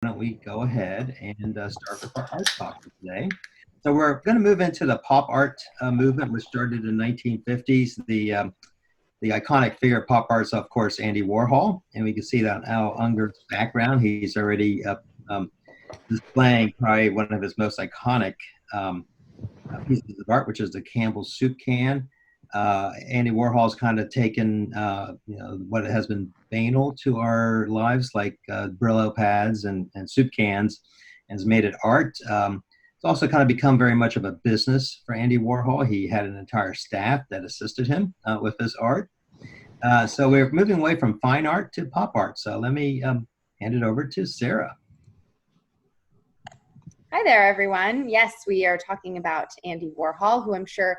Why don't we go ahead and start with our art talk for today. So we're going to move into the pop art movement, which started in the 1950s. The iconic figure of pop art is, of course, Andy Warhol, and we can see that on Al Unger's background. He's already displaying probably one of his most iconic pieces of art, which is the Campbell's soup can. Andy Warhol's kind of taken what has been banal to our lives, like Brillo pads and soup cans, and has made it art. It's also kind of become very much of a business for Andy Warhol. He had an entire staff that assisted him with his art. So we're moving away from fine art to pop art. So let me hand it over to Sarah. Hi there, everyone. Yes, we are talking about Andy Warhol, who I'm sure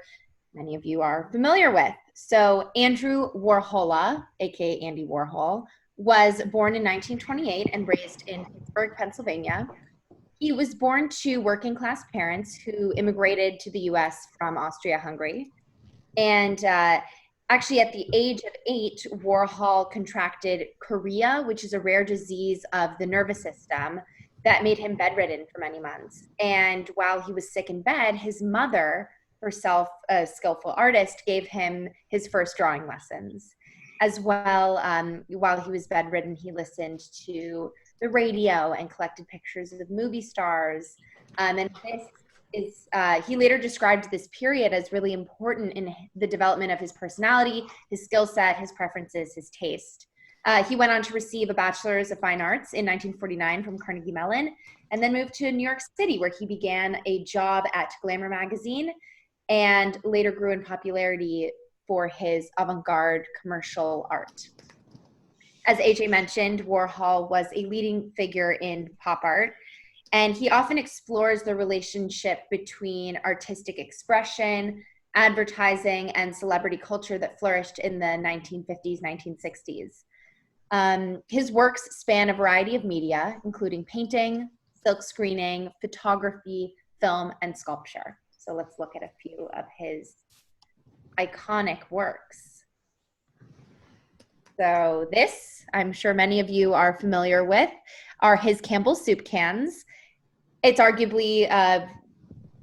many of you are familiar with. So Andrew Warhola, aka Andy Warhol, was born in 1928 and raised in Pittsburgh, Pennsylvania. He was born to working class parents who immigrated to the US from Austria-Hungary. And actually at the age of 8, Warhol contracted chorea, which is a rare disease of the nervous system that made him bedridden for many months. And while he was sick in bed, his mother, herself a skillful artist, gave him his first drawing lessons. As well, while he was bedridden, he listened to the radio and collected pictures of movie stars. And this is, he later described this period as really important in the development of his personality, his skill set, his preferences, his taste. He went on to receive a Bachelor's of Fine Arts in 1949 from Carnegie Mellon, and then moved to New York City, where he began a job at Glamour magazine and later grew in popularity for his avant-garde commercial art. As AJ mentioned, Warhol was a leading figure in pop art, and he often explores the relationship between artistic expression, advertising, and celebrity culture that flourished in the 1950s, 1960s. His works span a variety of media, including painting, silk screening, photography, film, and sculpture. So let's look at a few of his iconic works. So this, I'm sure many of you are familiar with, are his Campbell's soup cans. It's arguably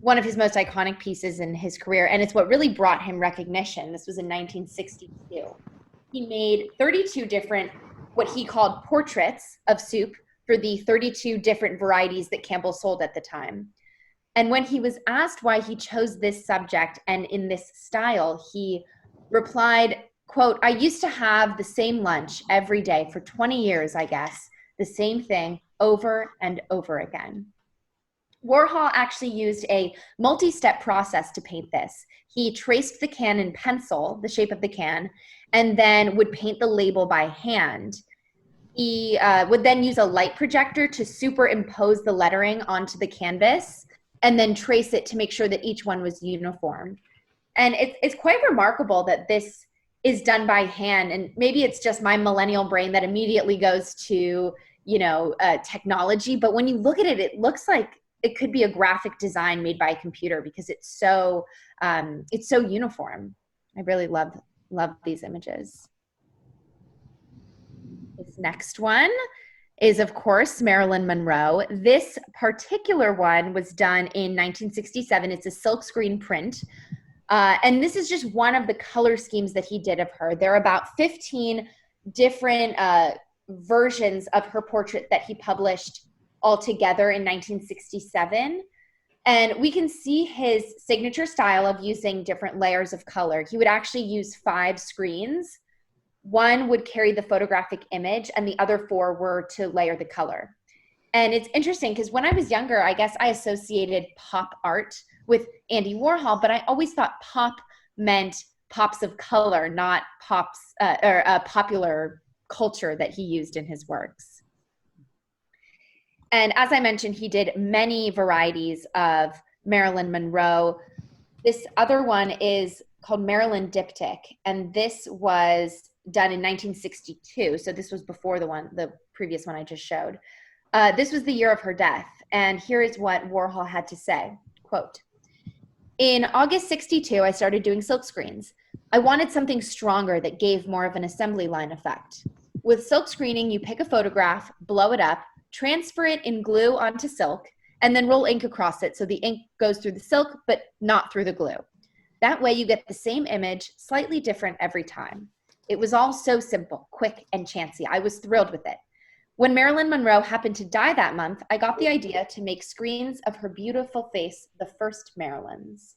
one of his most iconic pieces in his career, and it's what really brought him recognition. This was in 1962. He made 32 different, what he called portraits of soup for the 32 different varieties that Campbell sold at the time. And when he was asked why he chose this subject and in this style, he replied, quote, "I used to have the same lunch every day for 20 years, I guess, the same thing over and over again." Warhol actually used a multi-step process to paint this. He traced the can in pencil, the shape of the can, and then would paint the label by hand. He would then use a light projector to superimpose the lettering onto the canvas and then trace it to make sure that each one was uniform. And it's quite remarkable that this is done by hand. And maybe it's just my millennial brain that immediately goes to, technology. But when you look at it, it looks like it could be a graphic design made by a computer because it's so uniform. I really love these images. This next one is, of course, Marilyn Monroe. This particular one was done in 1967. It's a silkscreen print. And this is just one of the color schemes that he did of her. There are about 15 different versions of her portrait that he published altogether in 1967. And we can see his signature style of using different layers of color. He would actually use 5 screens. One would carry the photographic image and the other 4 were to layer the color. And it's interesting because when I was younger, I guess I associated pop art with Andy Warhol, but I always thought pop meant pops of color, not pops or popular culture that he used in his works. And as I mentioned, he did many varieties of Marilyn Monroe. This other one is called Marilyn Diptych, and this was done in 1962. So this was before the previous one I just showed. This was the year of her death. And here is what Warhol had to say, quote, "In August 62, I started doing silk screens. I wanted something stronger that gave more of an assembly line effect. With silk screening, you pick a photograph, blow it up, transfer it in glue onto silk, and then roll ink across it so the ink goes through the silk but not through the glue. That way you get the same image, slightly different every time. It was all so simple, quick, and chancy. I was thrilled with it. When Marilyn Monroe happened to die that month, I got the idea to make screens of her beautiful face, the first Marilyn's.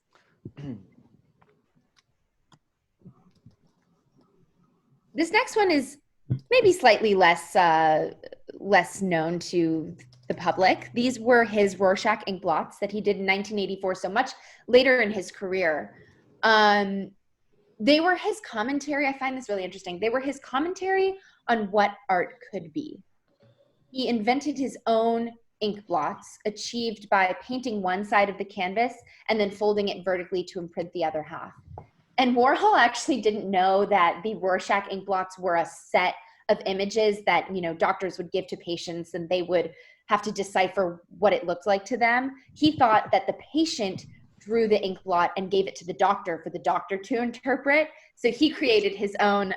This next one is maybe slightly less known to the public. These were his Rorschach ink blots that he did in 1984, so much later in his career. They were his commentary. I find this really interesting. They were his commentary on what art could be. He invented his own ink blots, achieved by painting one side of the canvas and then folding it vertically to imprint the other half. And Warhol actually didn't know that the Rorschach ink blots were a set of images that, doctors would give to patients and they would have to decipher what it looked like to them. He thought that the patient drew the ink blot and gave it to the doctor for the doctor to interpret. So he created his own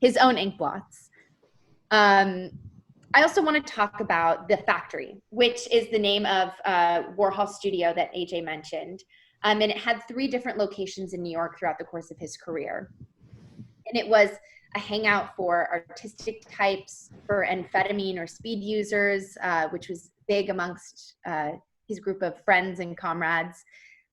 ink blots. I also want to talk about the Factory, which is the name of Warhol's studio that AJ mentioned. And it had 3 different locations in New York throughout the course of his career. And it was a hangout for artistic types, for amphetamine or speed users, which was big amongst his group of friends and comrades,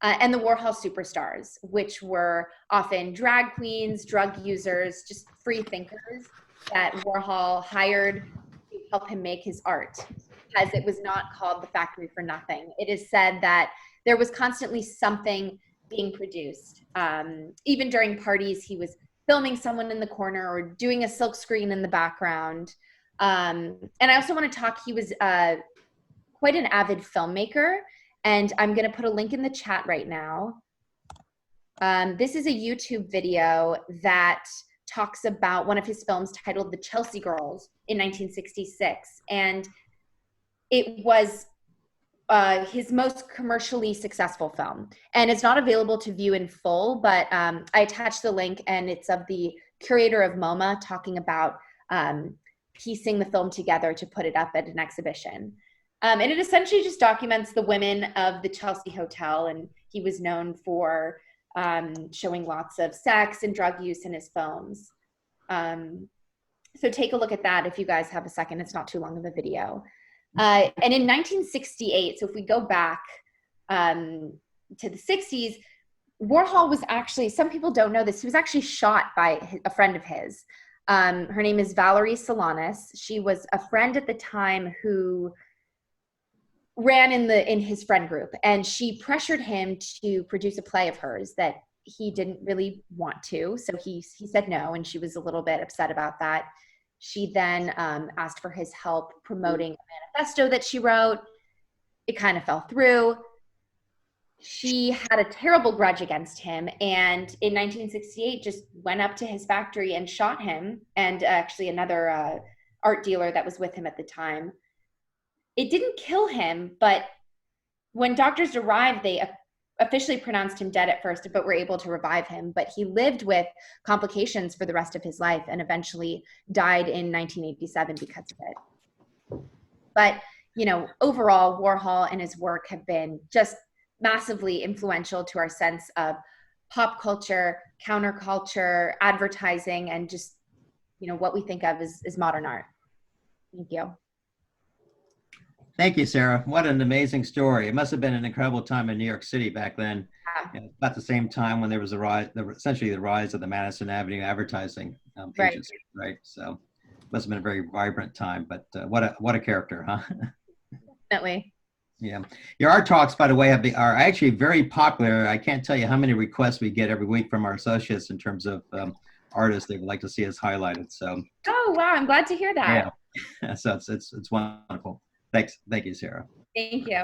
and the Warhol superstars, which were often drag queens, drug users, just free thinkers that Warhol hired to help him make his art, as it was not called the Factory for nothing. It is said that there was constantly something being produced. Even during parties, he was filming someone in the corner or doing a silk screen in the background. And I also want to talk, he was quite an avid filmmaker, and I'm going to put a link in the chat right now. This is a YouTube video that talks about one of his films titled The Chelsea Girls in 1966. And it was his most commercially successful film. And it's not available to view in full, but I attached the link, and it's of the curator of MoMA talking about piecing the film together to put it up at an exhibition. And it essentially just documents the women of the Chelsea Hotel, and he was known for showing lots of sex and drug use in his films. So take a look at that if you guys have a second. It's not too long of a video. And in 1968, so if we go back to the 60s, Warhol was actually, some people don't know this, he was actually shot by a friend of his. Her name is Valerie Solanas. She was a friend at the time who ran in his friend group, and she pressured him to produce a play of hers that he didn't really want to. So he said no, and she was a little bit upset about that. She then asked for his help promoting a manifesto that she wrote. It kind of fell through. She had a terrible grudge against him, and in 1968 just went up to his factory and shot him, and actually another art dealer that was with him at the time. It didn't kill him, but when doctors arrived, they officially pronounced him dead at first, but were able to revive him. But he lived with complications for the rest of his life and eventually died in 1987 because of it. But, overall, Warhol and his work have been just massively influential to our sense of pop culture, counterculture, advertising, and just, what we think of as modern art. Thank you. Thank you, Sarah. What an amazing story. It must have been an incredible time in New York City back then. About the same time when there was essentially the rise of the Madison Avenue advertising agency, right? So it must have been a very vibrant time, but what a character, huh? Definitely. Yeah. Your art talks, by the way, are actually very popular. I can't tell you how many requests we get every week from our associates in terms of artists they would like to see us highlighted. So. Oh, wow. I'm glad to hear that. Yeah. So it's wonderful. Thanks. Thank you, Sarah. Thank you.